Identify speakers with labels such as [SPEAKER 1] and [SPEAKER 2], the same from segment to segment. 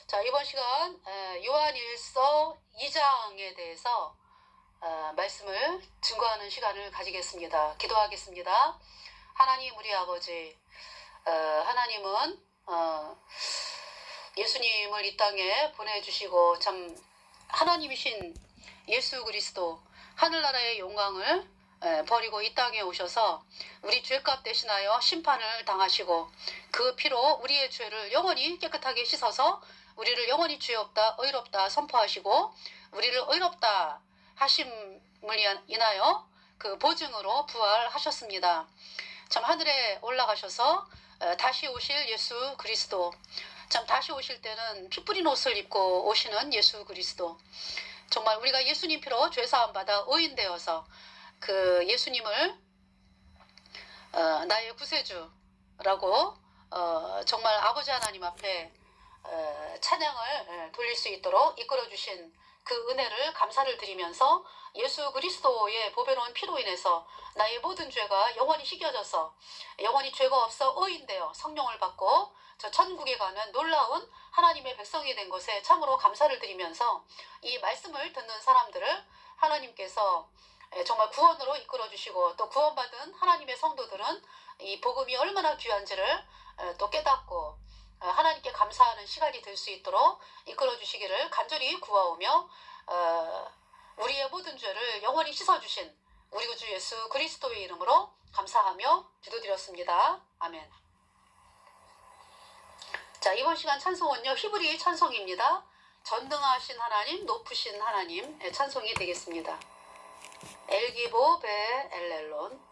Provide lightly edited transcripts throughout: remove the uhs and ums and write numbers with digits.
[SPEAKER 1] 자, 이번 시간 요한일서 2장에 대해서 말씀을 증거하는 시간을 가지겠습니다. 기도하겠습니다. 하나님 우리 아버지, 하나님은 예수님을 이 땅에 보내주시고 참 하나님이신 예수 그리스도 하늘나라의 영광을 버리고 이 땅에 오셔서 우리 죄값 대신하여 심판을 당하시고 그 피로 우리의 죄를 영원히 깨끗하게 씻어서 우리를 영원히 죄 없다 의롭다 선포하시고 우리를 의롭다 하심을 인하여 그 보증으로 부활하셨습니다. 참 하늘에 올라가셔서 다시 오실 예수 그리스도, 참 다시 오실 때는 피 뿌린 옷을 입고 오시는 예수 그리스도, 정말 우리가 예수님 피로 죄사함 받아 의인되어서 그 예수님을 나의 구세주라고 정말 아버지 하나님 앞에 찬양을 돌릴 수 있도록 이끌어주신 그 은혜를 감사를 드리면서 예수 그리스도의 보배로운 피로 인해서 나의 모든 죄가 영원히 씻겨져서 영원히 죄가 없어 의인되어 성령을 받고 저 천국에 가는 놀라운 하나님의 백성이 된 것에 참으로 감사를 드리면서 이 말씀을 듣는 사람들을 하나님께서 정말 구원으로 이끌어주시고 또 구원받은 하나님의 성도들은 이 복음이 얼마나 귀한지를 또 깨닫고 하나님께 감사하는 시간이 될 수 있도록 이끌어주시기를 간절히 구하오며 우리의 모든 죄를 영원히 씻어주신 우리 구주 예수 그리스도의 이름으로 감사하며 기도드렸습니다. 아멘. 자, 이번 시간 찬송은요 히브리 찬송입니다. 전능하신 하나님, 높으신 하나님 찬송이 되겠습니다. 엘기보 베 엘렐론.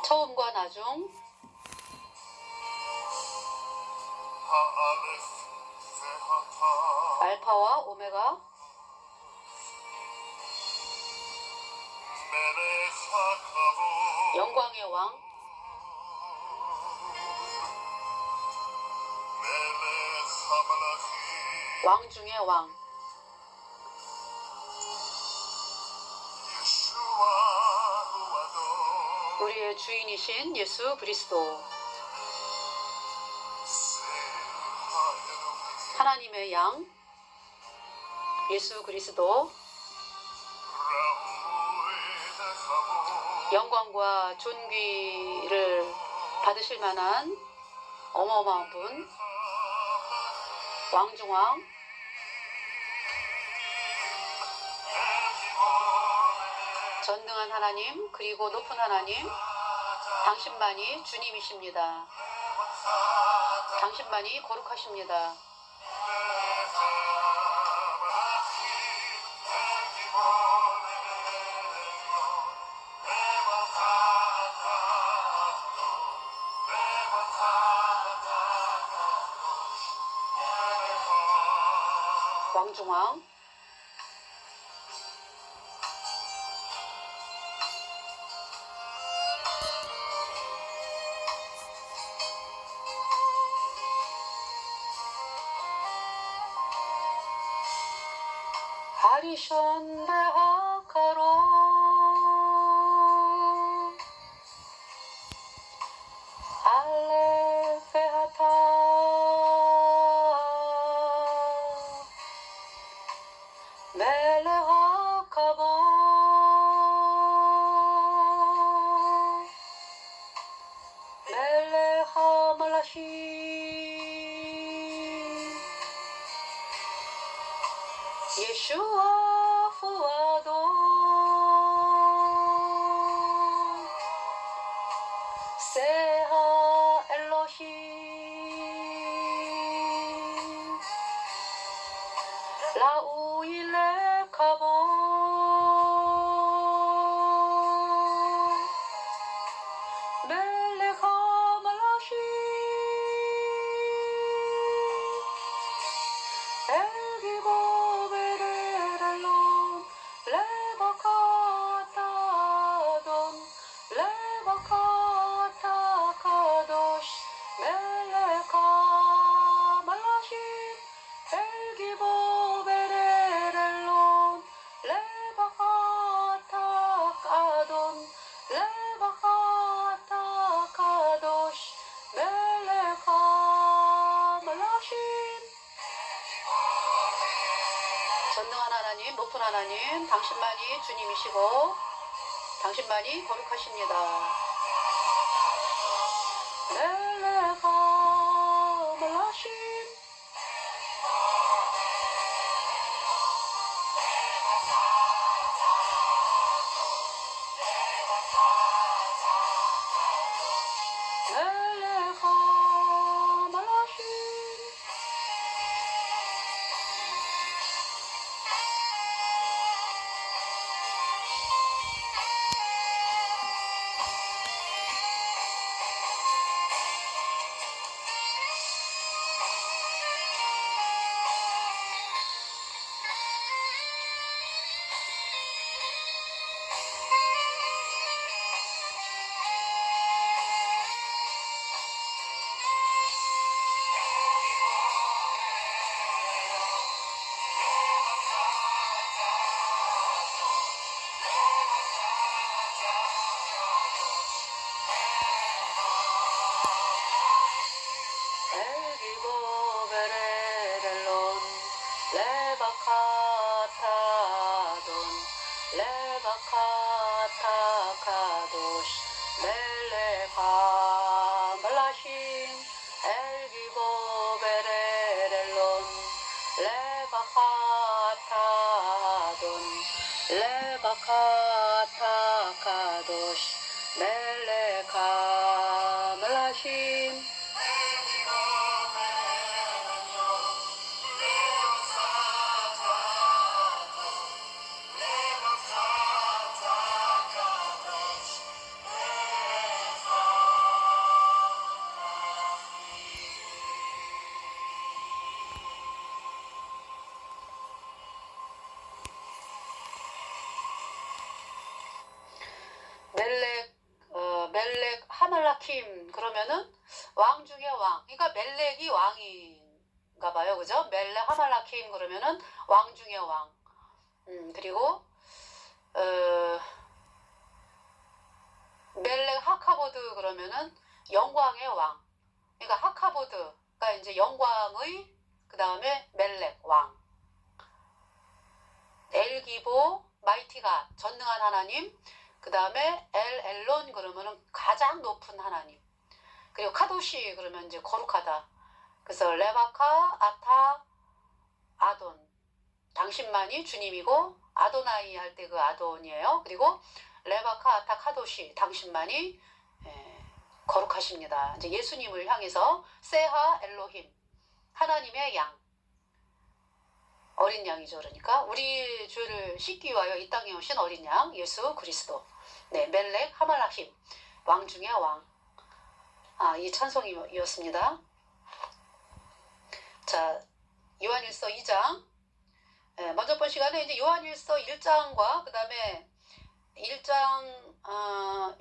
[SPEAKER 1] 처음과 나중 알파와 오메가 영광의 왕 왕 중의 왕 우리의 주인이신 예수 그리스도 하나님의 양 예수 그리스도 영광과 존귀를 받으실 만한 어마어마한 분 왕중왕 전능한 하나님 그리고 높은 하나님 당신만이 주님이십니다. 당신만이 거룩하십니다. 왕중왕 하리션 베하카로 알레 베하타 멜레하카보 멜레하말라시 예슈아 후아도 세하 엘로힘 라우일레 카보 멜레카 말라시 엘기보 베레랄론 레바카타돈 레바카타 높은 하나님, 당신만이 주님이시고 당신만이 거룩하십니다. 멜레가 말라심 멜레가 말라심 엘기보 베레렐론 레바카타돈 레바카타 카도시 멜레가 말라심 엘기보 베레렐론 레바카타돈 레바카타 카도시 멜레가 말라심 멜렉 하말라킴 그러면은 왕 중에 왕. 그러니까 멜렉이 왕인가 봐요. 그죠? 멜렉 하말라킴 그러면은 왕 중에 왕. 그리고 멜렉 하카보드 그러면은 영광의 왕. 그러니까 하카보드가 이제 영광의 그 다음에 멜렉 왕. 엘기보 마이티가 전능한 하나님. 그 다음에 엘론 그러면은 가장 높은 하나님. 그리고 카도시 그러면 이제 거룩하다. 그래서 레바카 아타 아돈 당신만이 주님이고 아도나이 할 때 그 아돈이에요. 그리고 레바카 아타 카도시 당신만이 거룩하십니다. 이제 예수님을 향해서 세하 엘로힘 하나님의 양 어린 양이죠. 그러니까 우리 죄를 씻기 위하여 이 땅에 오신 어린 양 예수 그리스도. 네, 멜렉 하말라힘 왕 중의 왕. 이 찬송이었습니다. 자, 요한일서 2장. 먼저 본 시간에 이제 요한일서 1장과 그 다음에 1장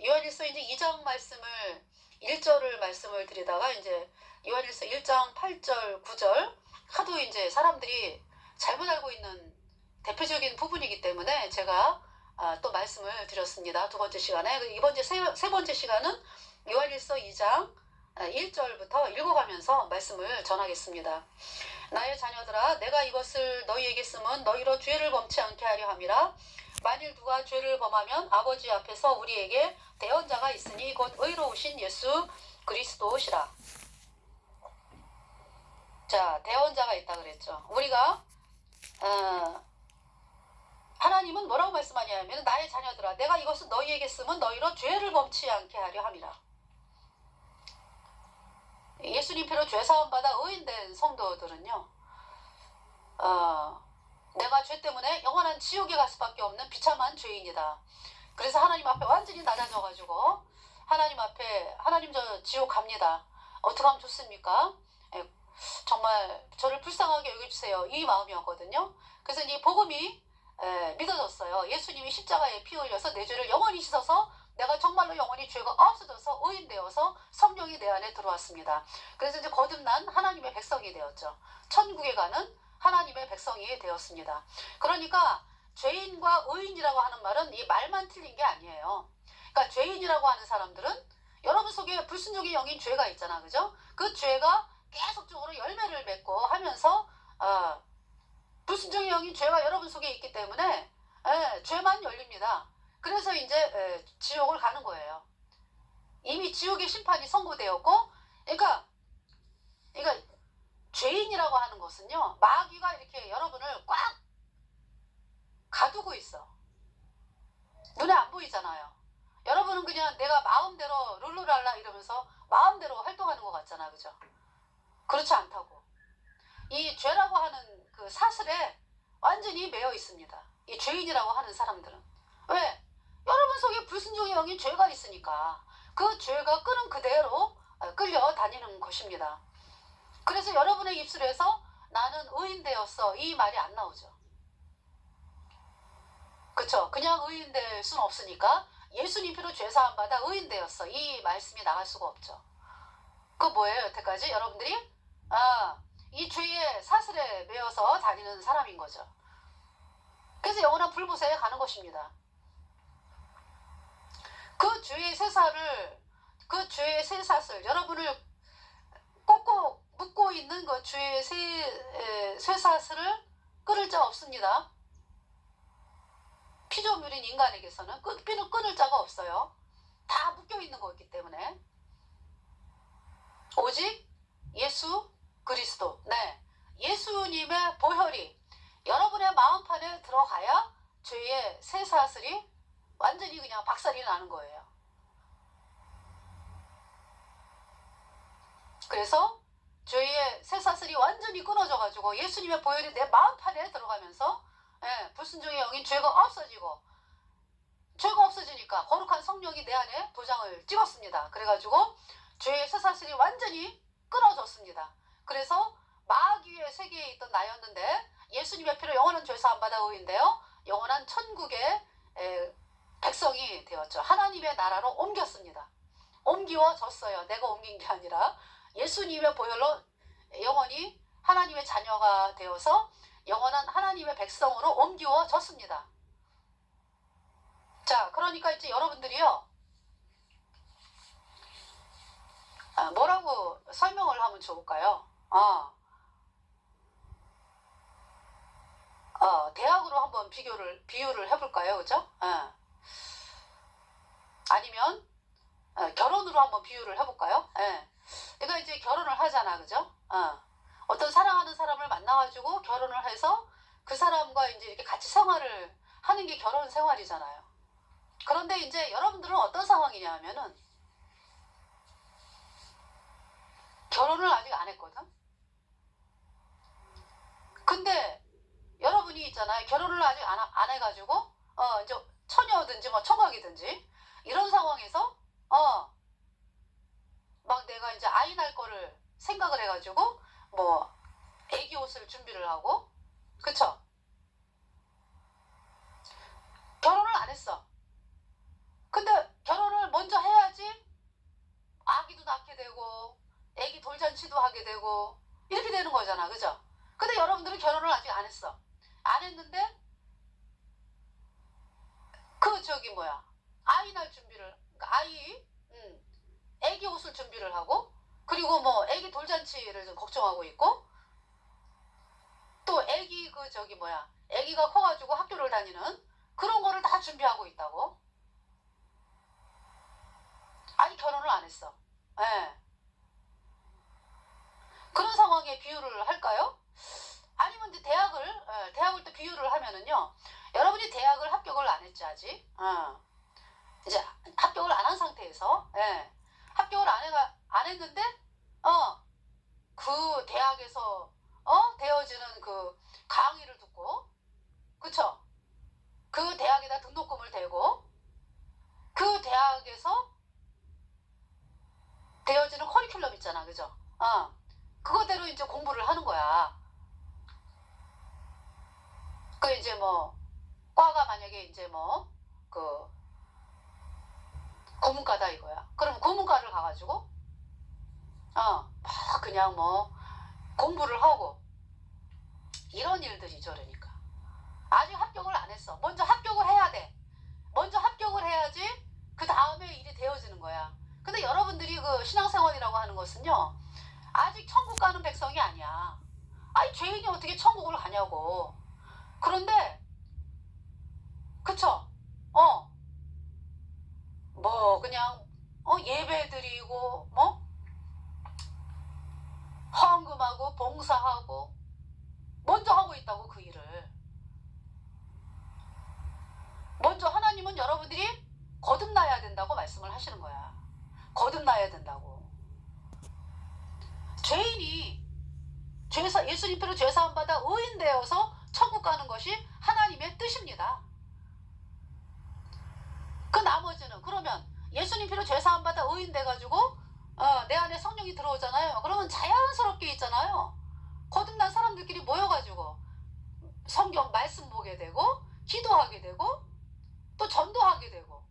[SPEAKER 1] 요한일서 이제 2장 말씀을 1절을 말씀을 드리다가 이제 요한일서 1장 8절 9절 하도 이제 사람들이 잘못 알고 있는 대표적인 부분이기 때문에 제가 또 말씀을 드렸습니다. 두 번째 시간에. 이번 세 번째 시간은 요한일서 2장 1절부터 읽어가면서 말씀을 전하겠습니다. 나의 자녀들아 내가 이것을 너희에게 쓰면 너희로 죄를 범치 않게 하려 함이라. 만일 누가 죄를 범하면 아버지 앞에서 우리에게 대언자가 있으니 곧 의로우신 예수 그리스도시라. 자, 대언자가 있다 그랬죠. 우리가 하나님은 뭐라고 말씀하냐면 나의 자녀들아 내가 이것을 너희에게 쓰면 너희로 죄를 범치 않게 하려 함이라. 예수님 피로 죄사함받아 의인된 성도들은요 내가 죄 때문에 영원한 지옥에 갈 수밖에 없는 비참한 죄인이다. 그래서 하나님 앞에 완전히 낮아져가지고 하나님 앞에 하나님 저 지옥 갑니다. 어떻게 하면 좋습니까? 정말 저를 불쌍하게 여겨주세요. 이 마음이었거든요. 그래서 이 복음이 믿어졌어요. 예수님이 십자가에 피 흘려서 내 죄를 영원히 씻어서 내가 정말로 영원히 죄가 없어져서 의인되어서 성령이 내 안에 들어왔습니다. 그래서 이제 거듭난 하나님의 백성이 되었죠. 천국에 가는 하나님의 백성이 되었습니다. 그러니까 죄인과 의인이라고 하는 말은 이 말만 틀린 게 아니에요. 그러니까 죄인이라고 하는 사람들은 여러분 속에 불순종의 영인 죄가 있잖아, 그죠? 그 죄가 계속적으로 열매를 맺고 하면서 불순종의 영이 죄가 여러분 속에 있기 때문에 죄만 열립니다. 그래서 이제 지옥을 가는 거예요. 이미 지옥의 심판이 선고되었고, 그러니까 죄인이라고 하는 것은요, 마귀가 이렇게 여러분을 꽉 가두고 있어. 눈에 안 보이잖아요. 여러분은 그냥 내가 마음대로 룰루랄라 이러면서 마음대로 활동하는 것 같잖아, 그죠? 그렇지 않다고. 이 죄라고 하는 그 사슬에 완전히 매여 있습니다. 이 죄인이라고 하는 사람들은. 왜? 여러분 속에 불순종의 영이 죄가 있으니까 그 죄가 끄는 그대로 끌려다니는 것입니다. 그래서 여러분의 입술에서 나는 의인 되었어 이 말이 안 나오죠. 그쵸? 그냥 의인 될 수는 없으니까 예수님 피로 죄사함 받아 의인 되었어 이 말씀이 나갈 수가 없죠. 그 뭐예요? 여태까지 여러분들이 이 죄의 사슬에 매여서 다니는 사람인 거죠. 그래서 영원한 불보세에 가는 것입니다. 그 죄의 쇠사슬 여러분을 꼭꼭 묶고 있는 그 죄의 쇠사슬을 끊을 자 없습니다. 피조물인 인간에게서는 끊을 자가 없어요. 다 묶여 있는 거기 때문에 오직 예수 그리스도, 예수님의 보혈이 여러분의 마음판에 들어가야 죄의 쇠사슬이 완전히 그냥 박살이 나는 거예요. 그래서 죄의 쇠사슬이 완전히 끊어져가지고 예수님의 보혈이 내 마음판에 들어가면서 불순종의 영인 죄가 없어지고, 죄가 없어지니까 거룩한 성령이 내 안에 도장을 찍었습니다. 그래가지고 죄의 쇠사슬이 완전히 끊어졌습니다. 그래서 마귀의 세계에 있던 나였는데 예수님의 피로 영원한 죄사함 받아 의인데요, 영원한 천국의 백성이 되었죠. 하나님의 나라로 옮겼습니다. 옮기워졌어요. 내가 옮긴 게 아니라 예수님의 보혈로 영원히 하나님의 자녀가 되어서 영원한 하나님의 백성으로 옮기워졌습니다. 자, 그러니까 이제 여러분들이요, 뭐라고 설명을 하면 좋을까요? 대학으로 한번 비유를 해볼까요? 그죠? 아니면 결혼으로 한번 비유를 해볼까요? 내가 이제 결혼을 하잖아, 그죠? 어떤 사랑하는 사람을 만나가지고 결혼을 해서 그 사람과 이제 이렇게 같이 생활을 하는 게 결혼 생활이잖아요. 그런데 이제 여러분들은 어떤 상황이냐 하면은 결혼을 아직 안 했거든? 근데 여러분이 있잖아요. 결혼을 아직 안 해가지고 이제 처녀든지 뭐 총각이든지 이런 상황에서 막 내가 이제 아이 날 거를 생각을 해가지고 뭐 애기 옷을 준비를 하고, 그쵸? 결혼을 안 했어. 근데 결혼을 먼저 해야지 아기도 낳게 되고 애기 돌잔치도 하게 되고 이렇게 되는 거잖아, 그죠? 근데 여러분들은 결혼을 아직 안 했어. 안 했는데 아이 날 준비를, 그러니까 애기 옷을 준비를 하고, 그리고 뭐 애기 돌잔치를 좀 걱정하고 있고, 또 애기 애기가 커가지고 학교를 다니는 그런 거를 다 준비하고 있다고. 아직 결혼을 안 했어. 그런 상황에 비유를 할까요? 아니면 이제 대학을 또 비유를 하면은요, 여러분이 대학을 합격을 안 했지 아직. 이제 합격을 안 한 상태에서 합격을 안 했는데 그 대학에서 되어지는 그 강의를 듣고, 그쵸? 그 대학에다 등록금을 대고 그 대학에서 되어지는 커리큘럼 있잖아, 그죠? 그거대로 이제 공부를 하는 거야. 그 이제 뭐 과가 만약에 이제 뭐 그 고문과다 이거야. 그럼 고문과를 가가지고 막 그냥 뭐 공부를 하고 이런 일들이죠. 그러니까 아직 합격을 안 했어. 먼저 합격을 해야 돼. 먼저 합격을 해야지 그 다음에 일이 되어지는 거야. 근데 여러분들이 그 신앙생활이라고 하는 것은요, 아직 천국 가는 백성이 아니야. 아니 죄인이 어떻게 천국을 가냐고. 그런데 그쵸? 뭐 그냥 예배 드리고 뭐 헌금하고 봉사하고 먼저 하고 있다고. 그 일을 먼저 하나님은 여러분들이 거듭나야 된다고 말씀을 하시는 거야. 거듭나야 된다고. 죄인이 예수님 피로 죄사함 받아 의인 되어서 천국 가는 것이 하나님의 뜻입니다. 그 나머지는 그러면 예수님 피로 죄사함 받아 의인 돼가지고 내 안에 성령이 들어오잖아요. 그러면 자연스럽게 있잖아요. 거듭난 사람들끼리 모여가지고 성경 말씀 보게 되고 기도하게 되고 또 전도하게 되고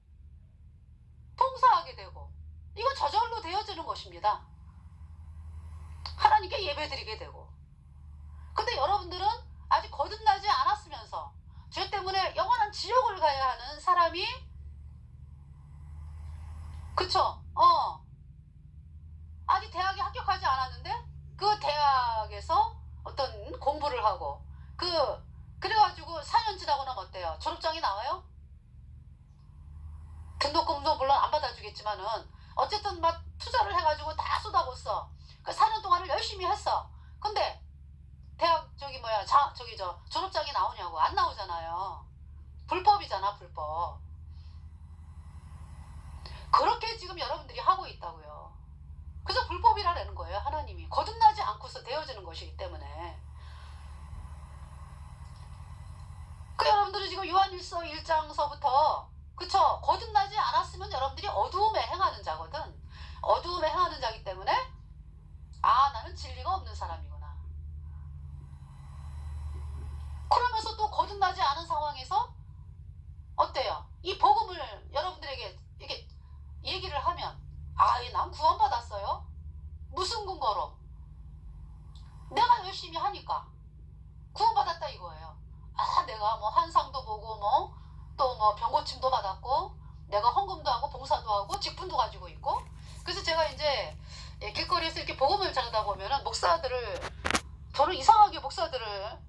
[SPEAKER 1] 봉사하게 되고 이거 저절로 되어지는 것입니다. 하나님께 예배드리게 되고. 근데 여러분들은 아직 거듭나지 않았으면서 죄 때문에 영원한 지옥을 가야 하는 사람이 그쵸? 아직 대학에 합격하지 않았는데 그 대학에서 어떤 공부를 하고 그래가지고 4년 지나고 나면 어때요? 졸업장이 나와요? 등록금도 물론 안 받아주겠지만은 어쨌든 막 투자를 해가지고 다 쏟아붓어. 그 4년 동안을 열심히 했어. 근데 대학 졸업장이 나오냐고. 안 나오잖아요. 불법이잖아, 불법. 그렇게 지금 여러분들이 하고 있다고요. 그래서 불법이라는 거예요. 하나님이 거듭나지 않고서 되어지는 것이기 때문에. 그 여러분들은 지금 요한일서 1장서부터 그쵸? 거듭나지 않았으면 여러분들이 어두움에 행하는 자거든. 어두움에 행하는 자기 때문에 나는 진리가 없는 사람이구나. 그러면서 또 거듭나지 않은 상황에서 어때요? 이 복음을 여러분들에게 이렇게 얘기를 하면 난 구원받았어요? 무슨 근거로? 내가 열심히 하니까 구원받았다 이거예요. 내가 뭐 환상도 보고 또 병고침도 받았고 내가 헌금도 하고 봉사도 하고 직분도 가지고 있고. 그래서 제가 이제 길거리에서 이렇게 복음을 전하다 보면은 저는 이상하게 목사들을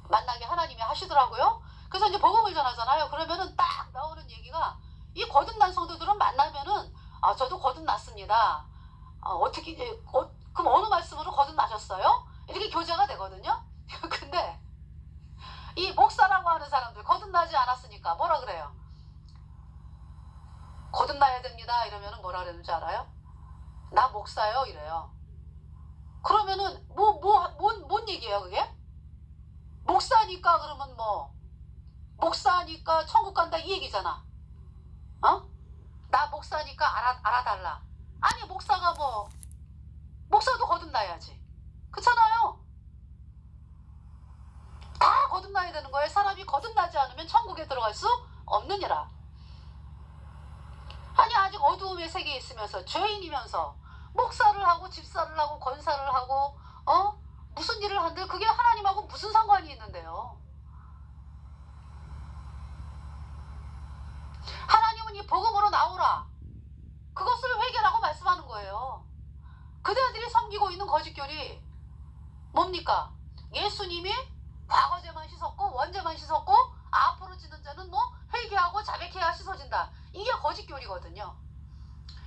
[SPEAKER 1] 만나게 하나님이 하시더라고요. 그래서 이제 복음을 전하잖아요. 그러면은 딱 나오는 얘기가 이 거듭난 성도들은 만나면은 저도 거듭났습니다. 그럼 어느 말씀으로 거듭나셨어요? 이렇게 교제가 되거든요. 근데 이 목사라고 하는 사람들 거듭나지 않았으니까 뭐라 그래요? 거듭나야 됩니다. 이러면은 뭐라 그러는지 알아요? 나 목사요 이래요. 그러면은 뭔 얘기예요 그게? 목사니까 그러면 목사니까 천국 간다 이 얘기잖아. 나 목사니까 알아달라. 아니 목사가 목사도 거듭나야지. 그렇잖아요. 다 거듭나야 되는 거예요. 사람이 거듭나지 않으면 천국에 들어갈 수 없느니라. 아니 아직 어두움의 세계에 있으면서 죄인이면서 목사를 하고 집사를 하고 권사를 하고 무슨 일을 하는데 그게 하나님하고 무슨 상관이 있는데요. 하나님은 이 복음으로 나오라. 그것을 회개라고 말씀하는 거예요. 그대들이 섬기고 있는 거짓교리 뭡니까? 예수님이 과거죄만 씻었고 원죄만 씻었고 앞으로 지는 자는 회개하고 자백해야 씻어진다. 이게 거짓교리거든요.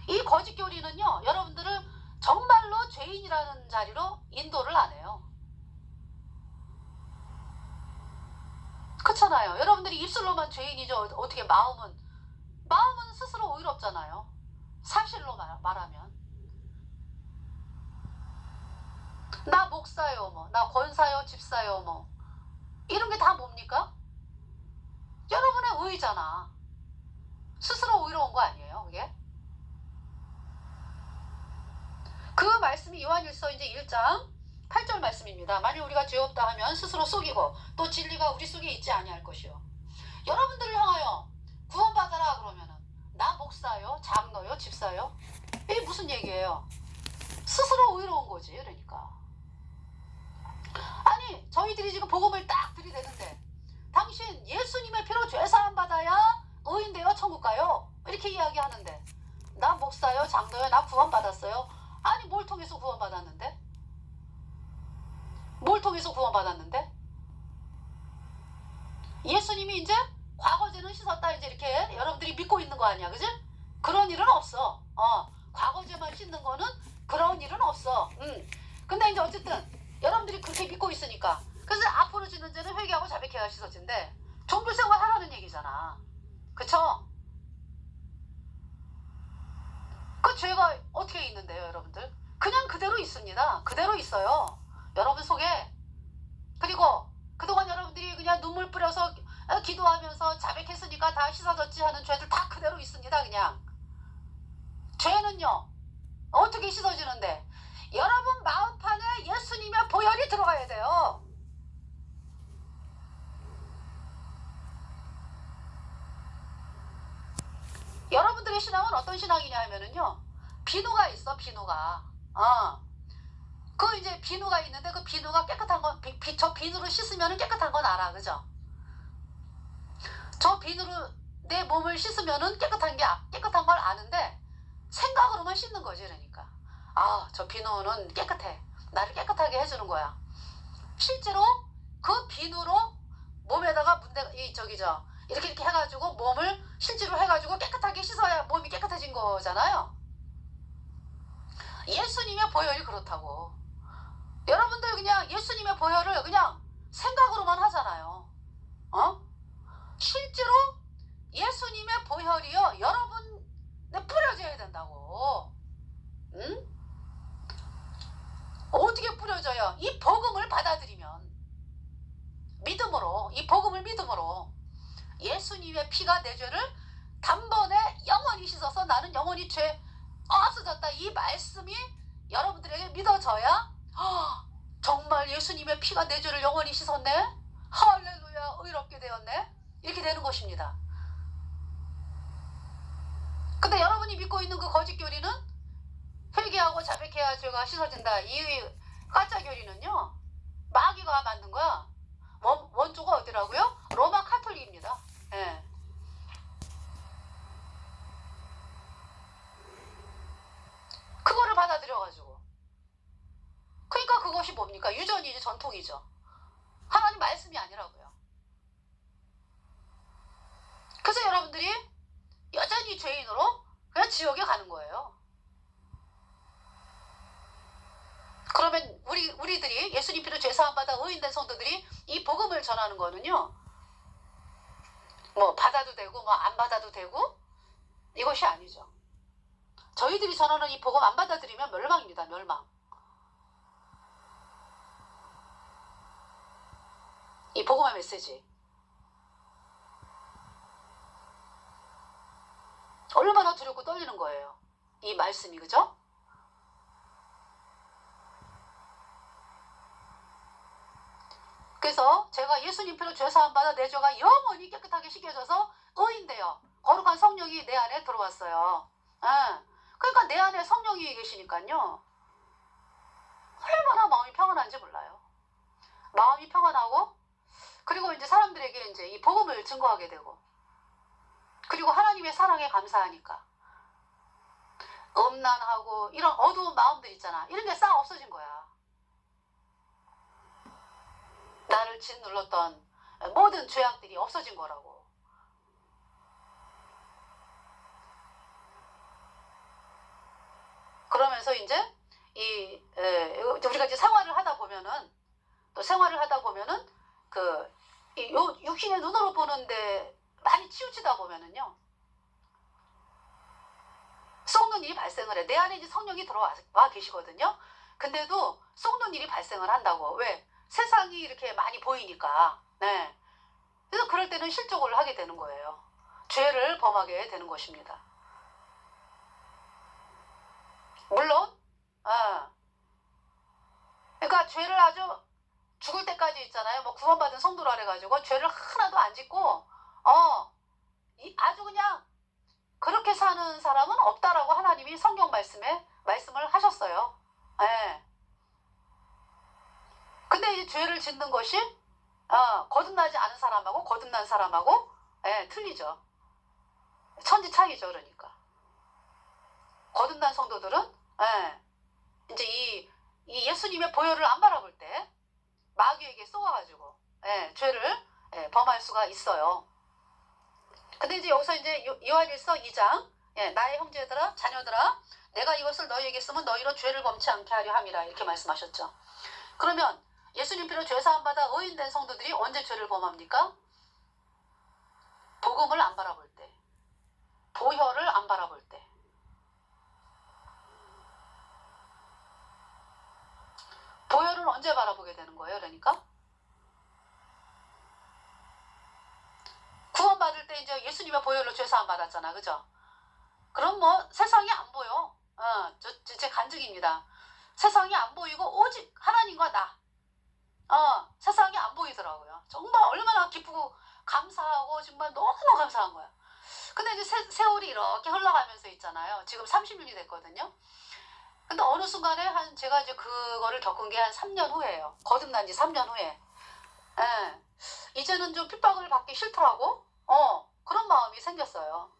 [SPEAKER 1] 이 거짓교리는요 여러분들을 정말로 죄인이라는 자리로 인도를 안 해요. 그렇잖아요. 여러분들이 입술로만 죄인이죠. 어떻게 마음은 스스로 의롭잖아요. 사실로 말하면 나 목사요 나 권사요 집사요 이런 게 다 뭡니까? 여러분의 의잖아. 스스로 의로운 거 아니에요 그게? 그 말씀이 요한일서 이제 1장 8절 말씀입니다. 만일 우리가 죄 없다 하면 스스로 속이고 또 진리가 우리 속에 있지 아니할 것이요. 여러분들을 향하여 구원받아라 그러면은 나 목사요 장로요 집사요 이게 무슨 얘기예요? 스스로 의로운 거지. 그러니까 아니 저희들이 지금 복음을 딱 들이대는데 당신 예수님의 피로 죄사함 받아야 의인 되어 천국 가요 이렇게 이야기하는데 나 목사요 장로요 나 구원받았어요. 아니 뭘 통해서 구원받았는데? 뭘 통해서 구원받았는데? 예수님이 이제 과거죄는 씻었다 이제 이렇게 여러분들이 믿고 있는 거 아니야, 그지? 그런 일은 없어. 과거죄만 씻는 거는 그런 일은 없어. 근데 이제 어쨌든 여러분들이 그렇게 믿고 있으니까 그래서 앞으로 짓는 죄는 회개하고 자백해야 씻어진대. 종교생활 하라는 얘기잖아. 그쵸? 그 죄가 어떻게 있는데요, 여러분들? 그냥 그대로 있습니다. 그대로 있어요. 여러분 속에. 그리고 그동안 여러분들이 그냥 눈물 뿌려서 기도하면서 자백했으니까 다 씻어졌지 하는 죄들 다 그대로 있습니다. 그냥. 죄는요. 어떻게 씻어지는데? 여러분 마음판에 예수님의 보혈이 들어가야 돼요. 여러분들의 신앙은 어떤 신앙이냐 하면은요. 비누가 있어, 비누가. 그 이제 비누가 있는데 그 비누가 깨끗한 건, 저 비누로 씻으면 깨끗한 건 알아, 그죠? 저 비누로 내 몸을 씻으면은 깨끗한 걸 아는데 생각으로만 씻는 거지, 그러니까. 저 비누는 깨끗해. 나를 깨끗하게 해주는 거야. 실제로 그 비누로 몸에다가 이렇게 해가지고 몸을 실제로 해가지고 깨끗하게 씻어야 몸이 깨끗해진 거잖아요. 예수님의 보혈이 그렇다고. 여러분들 그냥 예수님의 보혈을 그냥 생각으로만 하잖아요. 실제로 예수님의 보혈이요 여러분에 뿌려져야 된다고. 응? 어떻게 뿌려져요? 이 복음을 받아들이면, 믿음으로, 이 복음을 믿음으로 예수님의 피가 내 죄를 단번에 영원히 씻어서 나는 영원히 죄 없어졌다, 이 말씀이 여러분들에게 믿어져야 정말 예수님의 피가 내 죄를 영원히 씻었네, 할렐루야, 의롭게 되었네, 이렇게 되는 것입니다. 근데 여러분이 믿고 있는 그 거짓 교리는 회개하고 자백해야 죄가 씻어진다, 이 가짜 교리는요 마귀가 만든 거야. 원조가 어디라고요? 로마 카톨릭입니다. 예. 그거를 받아들여가지고. 그러니까 그것이 뭡니까? 유전이지, 전통이죠. 하나님 말씀이 아니라고요. 그래서 여러분들이 여전히 죄인으로 그냥 지옥에 가는 거예요. 그러면 우리들이 예수님 피로 죄사함 받아 의인된 성도들이 이 복음을 전하는 거는요, 뭐 받아도 되고 뭐 안 받아도 되고 이것이 아니죠. 저희들이 전하는 이 복음 안 받아들이면 멸망입니다. 멸망. 이 복음의 메시지 얼마나 두렵고 떨리는 거예요. 이 말씀이, 그죠? 그래서 제가 예수님 피로 죄사함 받아 내 죄가 영원히 깨끗하게 씻겨져서 의인되어 거룩한 성령이 내 안에 들어왔어요. 그러니까 내 안에 성령이 계시니까요 얼마나 마음이 평안한지 몰라요. 마음이 평안하고, 그리고 이제 사람들에게 이제 이 복음을 증거하게 되고, 그리고 하나님의 사랑에 감사하니까 음란하고 이런 어두운 마음들 있잖아, 이런 게 싹 없어진 거야. 나를 짓눌렀던 모든 죄악들이 없어진 거라고. 그러면서 이제 우리가 이제 생활을 하다 보면은 육신의 눈으로 보는데 많이 치우치다 보면은요 썩는 일이 발생을 해. 내 안에 이제 성령이 들어와 계시거든요. 근데도 썩는 일이 발생을 한다고. 왜? 세상이 이렇게 많이 보이니까. 네. 그래서 그럴 때는 실족을 하게 되는 거예요. 죄를 범하게 되는 것입니다. 물론 그러니까 죄를 아주 죽을 때까지 있잖아요. 뭐 구원받은 성도라 그래가지고 죄를 하나도 안 짓고 아주 그냥 그렇게 사는 사람은 없다라고 하나님이 성경 말씀을 하셨어요. 예. 근데 이 죄를 짓는 것이 거듭나지 않은 사람하고 거듭난 사람하고 틀리죠. 천지 차이죠. 그러니까 거듭난 성도들은 이제 이 예수님의 보혈을 안 바라볼 때 마귀에게 쏘아가지고 죄를 범할 수가 있어요. 근데 이제 여기서 이제 요한일서 2장 나의 형제들아 자녀들아 내가 이것을 너희에게 쓰면 너희로 죄를 범치 않게 하려 함이라 이렇게 말씀하셨죠. 그러면 예수님 피로 죄사함 받아 의인된 성도들이 언제 죄를 범합니까? 복음을 안 바라볼 때, 보혈을 안 바라볼 때. 보혈은 언제 바라보게 되는 거예요? 그러니까 구원받을 때 이제 예수님의 보혈로 죄사함 받았잖아, 그죠? 그럼 뭐 세상이 안 보여. 제 간증입니다. 세상이 안 보이고 오직 하나님과 나. 세상이 안 보이더라고요. 정말 얼마나 기쁘고 감사하고 정말 너무너무 감사한 거야. 근데 이제 세월이 이렇게 흘러가면서 있잖아요. 지금 30년이 됐거든요. 근데 어느 순간에 제가 이제 그거를 겪은 게 한 3년 후예요. 거듭난 지 3년 후에. 이제는 좀 핍박을 받기 싫더라고. 그런 마음이 생겼어요.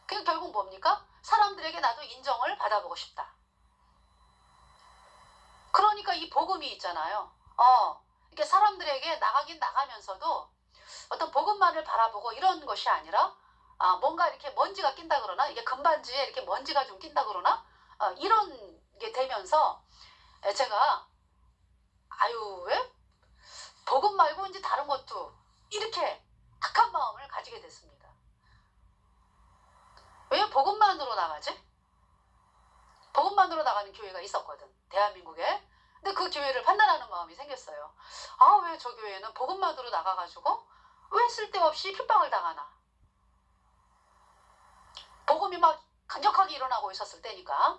[SPEAKER 1] 그게 결국 뭡니까? 사람들에게 나도 인정을 받아보고 싶다. 그러니까 이 복음이 있잖아요. 이게 사람들에게 나가긴 나가면서도 어떤 복음만을 바라보고 이런 것이 아니라 뭔가 이렇게 먼지가 낀다 그러나 이게 금반지에 이렇게 먼지가 좀 낀다 그러나 이런 게 되면서 제가 왜 복음 말고 이제 다른 것도 이렇게 악한 마음을 가지게 됐습니다. 왜 복음만으로 나가지? 복음만으로 나가는 교회가 있었거든, 대한민국에. 근데 그 교회를 판단하는 마음이 생겼어요. 왜 저 교회는 복음만으로 나가가지고 왜 쓸데없이 핍박을 당하나. 복음이 막 강력하게 일어나고 있었을 때니까.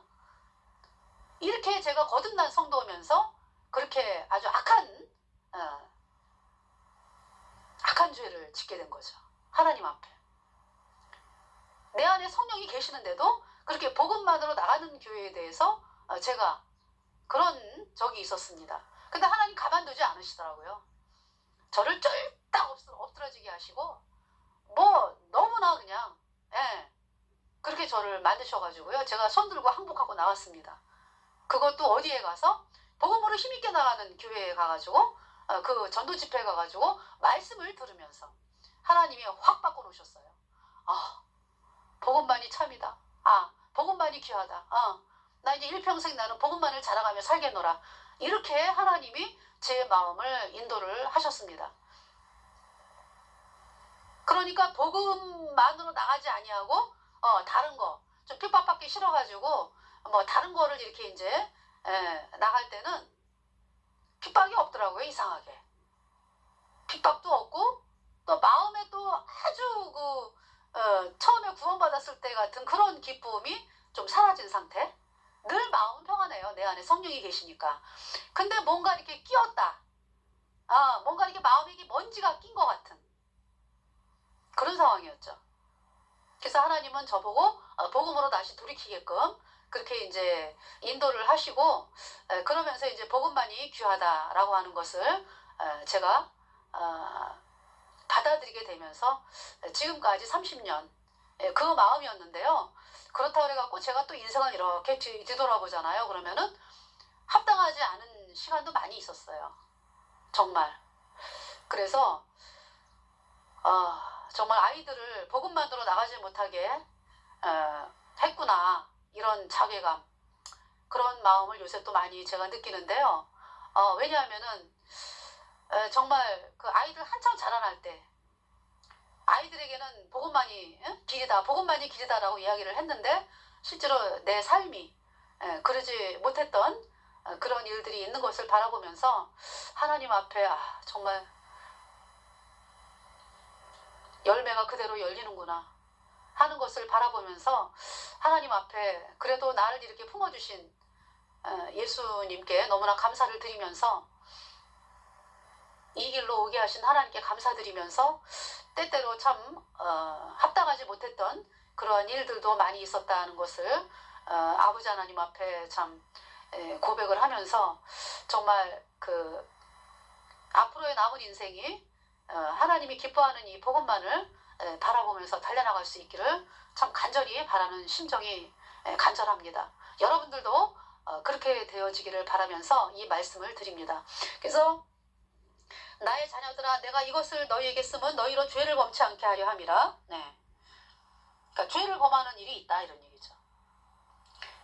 [SPEAKER 1] 이렇게 제가 거듭난 성도면서 그렇게 아주 악한 죄를 짓게 된 거죠. 하나님 앞에. 내 안에 성령이 계시는데도 그렇게 복음만으로 나가는 교회에 대해서 제가 그런 적이 있었습니다. 근데 하나님 가만두지 않으시더라고요. 저를 쫄딱 엎드러지게 하시고 뭐 너무나 그냥 그렇게 저를 만드셔가지고요. 제가 손들고 항복하고 나왔습니다. 그것도 어디에 가서 복음으로 힘있게 나가는 교회에 가가지고 그 전도 집회에 가가지고 말씀을 들으면서 하나님이 확 바꿔놓으셨어요. 복음만이 참이다. 복음만이 귀하다. 나 이제 일평생 나는 복음만을 자랑하며 살겠노라. 이렇게 하나님이 제 마음을 인도를 하셨습니다. 그러니까 복음만으로 나가지 아니하고 다른 거 좀 핍박받기 싫어가지고 뭐 다른 거를 이렇게 이제 나갈 때는 핍박이 없더라고요. 이상하게 핍박도 없고 또 마음에 또 아주 처음에 구원받았을 때 같은 그런 기쁨이 좀 사라진 상태. 늘 마음은 평안해요. 내 안에 성령이 계시니까. 근데 뭔가 이렇게 끼었다. 뭔가 이렇게 마음에 먼지가 낀 것 같은 그런 상황이었죠. 그래서 하나님은 저보고 복음으로 다시 돌이키게끔 그렇게 이제 인도를 하시고 그러면서 이제 복음만이 귀하다라고 하는 것을 제가 받아들이게 되면서 지금까지 30년 그 마음이었는데요. 그렇다고 해갖고 제가 또 인생을 이렇게 뒤돌아보잖아요. 그러면은 합당하지 않은 시간도 많이 있었어요. 정말. 그래서 정말 아이들을 복음만으로 나가지 못하게 했구나. 이런 자괴감, 그런 마음을 요새 또 많이 제가 느끼는데요. 왜냐하면은 정말 그 아이들 한창 자라날 때 아이들에게는 복음만이 길이다, 복음만이 길이다라고 이야기를 했는데 실제로 내 삶이 그러지 못했던 그런 일들이 있는 것을 바라보면서 하나님 앞에 정말 열매가 그대로 열리는구나 하는 것을 바라보면서 하나님 앞에 그래도 나를 이렇게 품어주신 예수님께 너무나 감사를 드리면서 이 길로 오게 하신 하나님께 감사드리면서 때때로 참 합당하지 못했던 그러한 일들도 많이 있었다는 것을 아버지 하나님 앞에 참 고백을 하면서 정말 그 앞으로의 남은 인생이 하나님이 기뻐하는 이 복음만을 바라보면서 달려나갈 수 있기를 참 간절히 바라는 심정이 간절합니다. 여러분들도 그렇게 되어지기를 바라면서 이 말씀을 드립니다. 그래서 나의 자녀들아 내가 이것을 너희에게 쓰면 너희로 죄를 범치 않게 하려 함이라. 네. 그러니까 죄를 범하는 일이 있다 이런 얘기죠.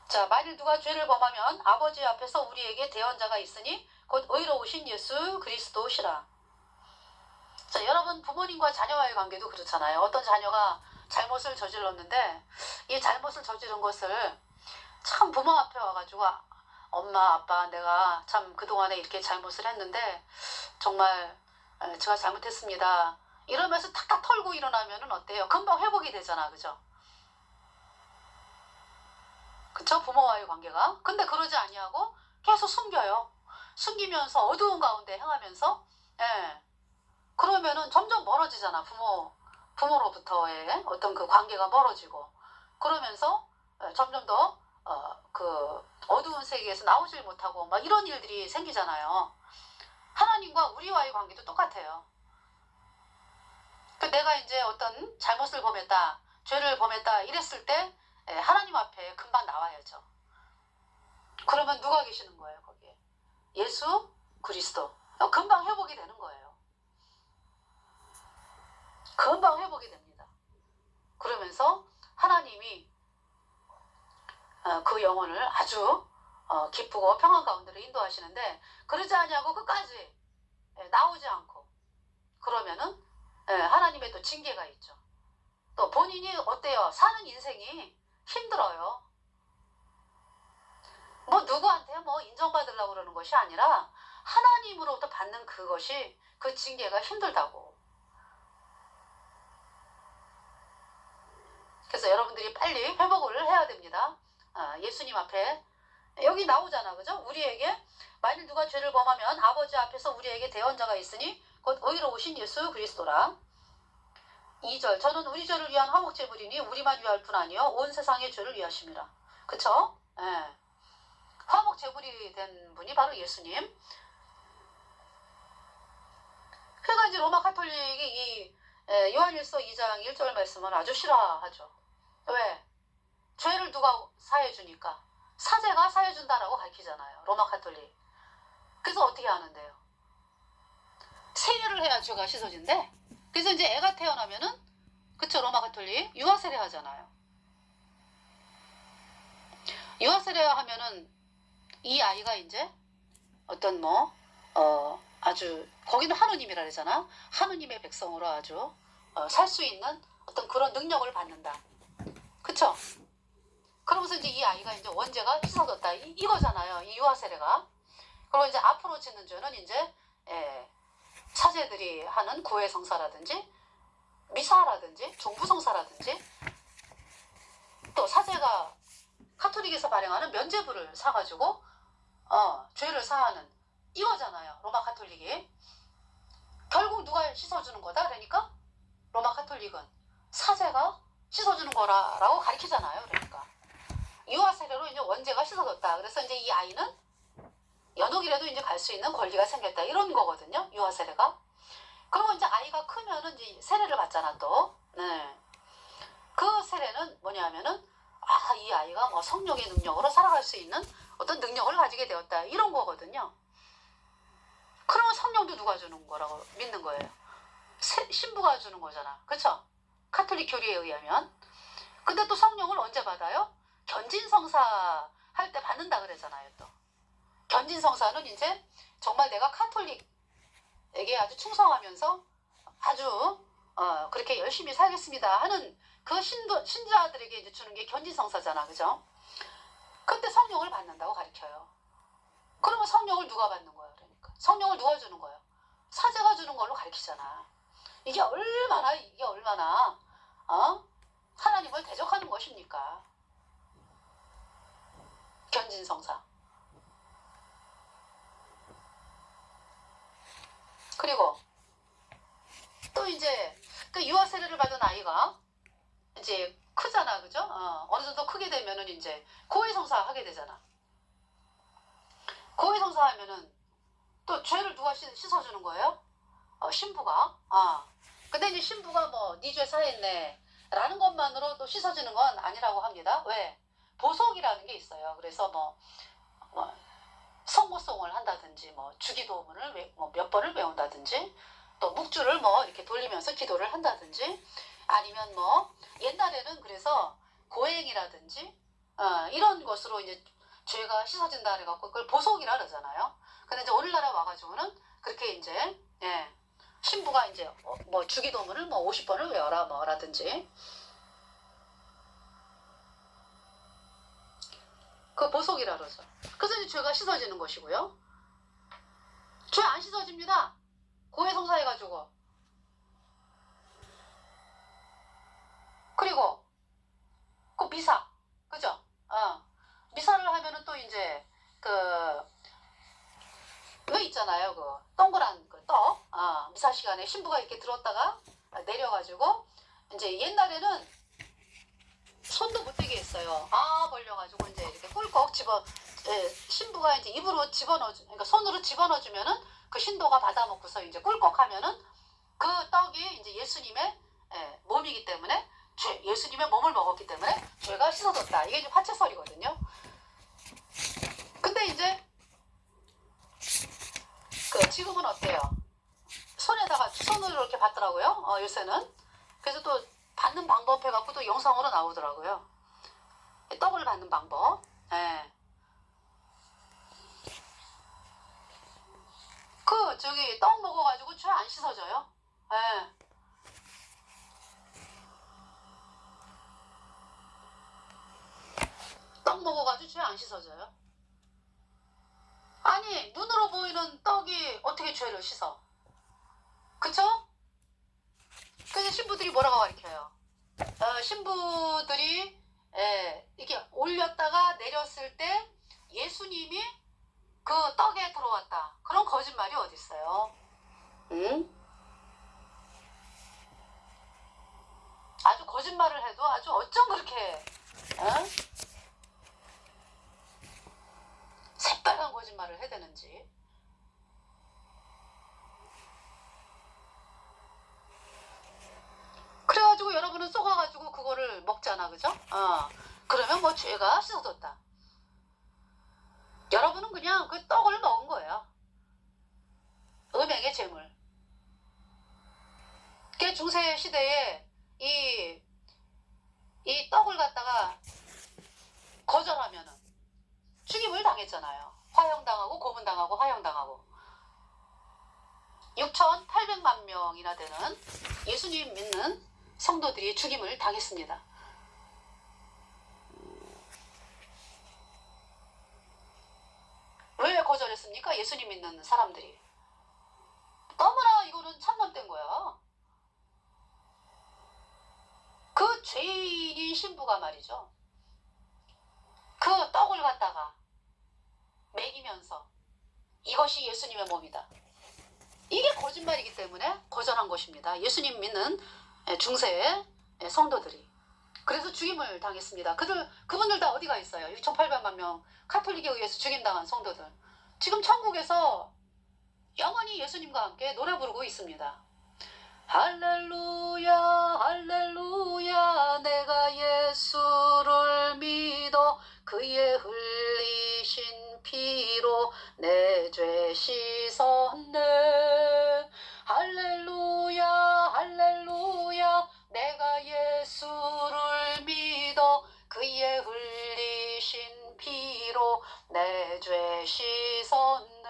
[SPEAKER 1] 자, 만일 누가 죄를 범하면 아버지 앞에서 우리에게 대언자가 있으니 곧 의로우신 예수 그리스도시라. 자, 여러분 부모님과 자녀와의 관계도 그렇잖아요. 어떤 자녀가 잘못을 저질렀는데 이 잘못을 저지른 것을 참 부모 앞에 와가지고 엄마 아빠 내가 참 그동안에 이렇게 잘못을 했는데 정말 제가 잘못했습니다 이러면서 탁탁 털고 일어나면은 어때요? 금방 회복이 되잖아. 그죠? 그쵸? 부모와의 관계가. 근데 그러지 아니하고 계속 숨겨요. 숨기면서 어두운 가운데 행하면서 예. 그러면은 점점 멀어지잖아. 부모로부터의 어떤 그 관계가 멀어지고 그러면서 점점 더 그 어두운 세계에서 나오질 못하고 막 이런 일들이 생기잖아요. 하나님과 우리와의 관계도 똑같아요. 내가 이제 어떤 잘못을 범했다, 죄를 범했다 이랬을 때 하나님 앞에 금방 나와야죠. 그러면 누가 계시는 거예요 거기에? 예수 그리스도. 금방 회복이 되는 거예요. 금방 회복이 됩니다. 그러면서 하나님이 그 영혼을 아주 기쁘고 평안 가운데로 인도하시는데 그러지 않냐고 끝까지 나오지 않고 그러면은 하나님의 또 징계가 있죠. 또 본인이 어때요? 사는 인생이 힘들어요. 뭐 누구한테 뭐 인정받으려고 그러는 것이 아니라 하나님으로부터 받는 그것이 그 징계가 힘들다고. 그래서 여러분들이 빨리 회복을 해야 됩니다. 예수님 앞에 여기 나오잖아. 그죠? 우리에게 만일 누가 죄를 범하면 아버지 앞에서 우리에게 대언자가 있으니 곧 의로우신 예수 그리스도라. 2절 저는 우리 죄를 위한 화목제물이니 우리만 위할 뿐 아니요 온 세상의 죄를 위하심이라. 그쵸? 예. 화목제물이 된 분이 바로 예수님. 그러니까 이제 로마 카톨릭이 이 요한일서 2장 1절 말씀을 아주 싫어하죠. 왜? 죄를 누가 사해주니까 사제가 사해준다라고 가르치잖아요. 로마 카톨릭. 그래서 어떻게 하는데요? 세례를 해야 죄가 씻어진대. 그래서 이제 애가 태어나면은 그쵸 로마 카톨릭 유아세례 하잖아요. 유아세례 하면은 이 아이가 이제 어떤 아주 거기는 하느님이라 그러잖아. 하느님의 백성으로 아주 살 수 있는 어떤 그런 능력을 받는다. 그쵸? 그러면서 이제 이 아이가 이제 원죄가 씻어졌다 이거잖아요. 이 유아세례가. 그리고 이제 앞으로 짓는 죄는 이제 사제들이 하는 구해성사라든지 미사라든지 종부성사라든지 또 사제가 카톨릭에서 발행하는 면죄부를 사가지고 죄를 사하는 이거잖아요. 로마 카톨릭이. 결국 누가 씻어주는 거다. 그러니까 로마 카톨릭은 사제가 씻어주는 거라고 가르치잖아요. 그러니까 유아세례로 이제 원죄가 씻어졌다. 그래서 이제 이 아이는 연옥이라도 이제 갈 수 있는 권리가 생겼다. 이런 거거든요. 유아세례가. 그리고 이제 아이가 크면은 이제 세례를 받잖아 또. 네. 그 세례는 뭐냐면은 이 아이가 뭐 성령의 능력으로 살아갈 수 있는 어떤 능력을 가지게 되었다. 이런 거거든요. 그러면 성령도 누가 주는 거라고 믿는 거예요? 신부가 주는 거잖아. 그쵸? 카톨릭 교리에 의하면. 근데 또 성령을 언제 받아요? 견진성사 할 때 받는다 그러잖아요. 또 견진성사는 이제 정말 내가 카톨릭에게 아주 충성하면서 아주 그렇게 열심히 살겠습니다 하는 그 신자들에게 이제 주는 게 견진성사잖아. 그죠? 그때 성령을 받는다고 가르쳐요. 그러면 성령을 누가 받는 거야? 그러니까 성령을 누가 주는 거예요? 사제가 주는 걸로 가르치잖아. 이게 얼마나 하나님을 대적하는 것입니까? 견진성사. 그리고 또 이제 그 유아세례를 받은 아이가 이제 크잖아. 그죠? 어느 정도 크게 되면은 이제 고해성사 하게 되잖아. 고해성사 하면은 또 죄를 누가 씻어주는 거예요? 신부가. 근데 이제 신부가 네 죄 사했네 라는 것만으로 또 씻어지는 건 아니라고 합니다. 왜? 보석이라는 게 있어요. 그래서 성모송을 한다든지 뭐 주기도문을 뭐 몇 번을 외운다든지 또 묵주를 뭐 이렇게 돌리면서 기도를 한다든지 아니면 뭐 옛날에는 그래서 고행이라든지 이런 것으로 이제 죄가 씻어진다 그래갖고 그걸 보속이라 그러잖아요. 근데 이제 오늘날에 와가지고는 그렇게 이제 신부가 이제 뭐 주기도문을 뭐 50번을 외워라 뭐라든지 그 보속이라 그러죠. 그래서 이제 죄가 씻어지는 것이고요. 죄 안 씻어집니다. 고해성사해가지고. 그리고 그 미사, 그죠? 미사를 하면은 또 이제 왜 있잖아요. 그 동그란 그 떡. 미사 시간에 신부가 이렇게 들었다가 내려가지고 이제 옛날에는 손도 못 대게 했어요. 벌려가지고 이제 이렇게 꿀꺽 신부가 이제 입으로 그러니까 손으로 집어넣어주면은 그 신도가 받아먹고서 이제 꿀꺽하면은 그 떡이 이제 예수님의 몸이기 때문에 예수님의 몸을 먹었기 때문에 죄가 씻어졌다. 이게 이제 화채설이거든요. 근데 이제 지금은 어때요? 손에다가 손으로 이렇게 받더라고요. 요새는. 그래서 또 받는 방법 해갖고 또 영상으로 나오더라고요. 떡을 받는 방법. 떡 먹어가지고 죄 안 씻어져요. 떡 먹어가지고 죄 안 씻어져요. 아니 눈으로 보이는 떡이 어떻게 죄를 씻어? 그쵸? 그래서 신부들이 뭐라고 가르쳐요? 신부들이 이게 올렸다가 내렸을 때 예수님이 그 떡에 들어왔다. 그런 거짓말이 어디 있어요? 응? 아주 거짓말을 해도 아주 어쩜 그렇게 새빨간 거짓말을 해야 되는지. 그래가지고 여러분은 속아가지고 그거를 먹잖아, 그죠? 그러면 뭐 죄가 씻어졌다. 여러분은 그냥 그 떡을 먹은 거예요. 음행의 재물. 그 중세 시대에 이 떡을 갖다가 거절하면은 죽임을 당했잖아요. 화형당하고 고문당하고 화형당하고 6,800만 명이나 되는 예수님 믿는 성도들이 죽임을 당했습니다. 왜 거절했습니까? 예수님 믿는 사람들이. 너무나 이거는 참남된 거야. 그 죄인인 신부가 말이죠. 그 떡을 갖다가 먹이면서 이것이 예수님의 몸이다. 이게 거짓말이기 때문에 거절한 것입니다. 예수님 믿는 중세의 성도들이. 그래서 죽임을 당했습니다. 그분들 다 어디가 있어요? 6,800만 명 카톨릭에 의해서 죽임당한 성도들. 지금 천국에서 영원히 예수님과 함께 노래 부르고 있습니다. 할렐루야 할렐루야 내가 예수를 믿어 그의 흘리신 피로 내 죄 씻었네. 할렐루야 할렐루야 내가 예수를 믿어 그의 흘리신 피로 내 죄 씻었네.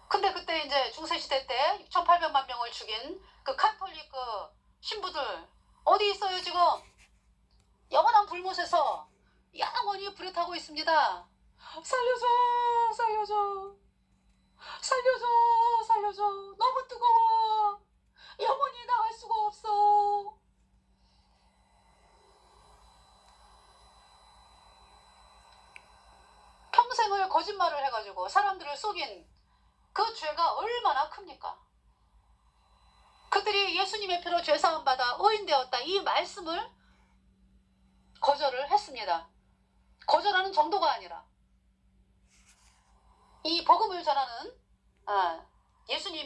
[SPEAKER 1] 근데 그때 이제 중세시대 때 6,800만 명을 죽인 그 카톨릭 그 신부들 어디 있어요 지금? 영원한 불못에서 영원히 불에 타고 있습니다. 살려줘 살려줘 살려줘 살려줘 너무 뜨거워 영원히 나갈 수가 없어. 평생을 거짓말을 해가지고 사람들을 속인 그 죄가 얼마나 큽니까? 그들이 예수님의 피로 죄사함 받아 의인되었다 이 말씀을 거절을 했습니다. 거절하는 정도가 아니라 이 복음을 전하는 예수님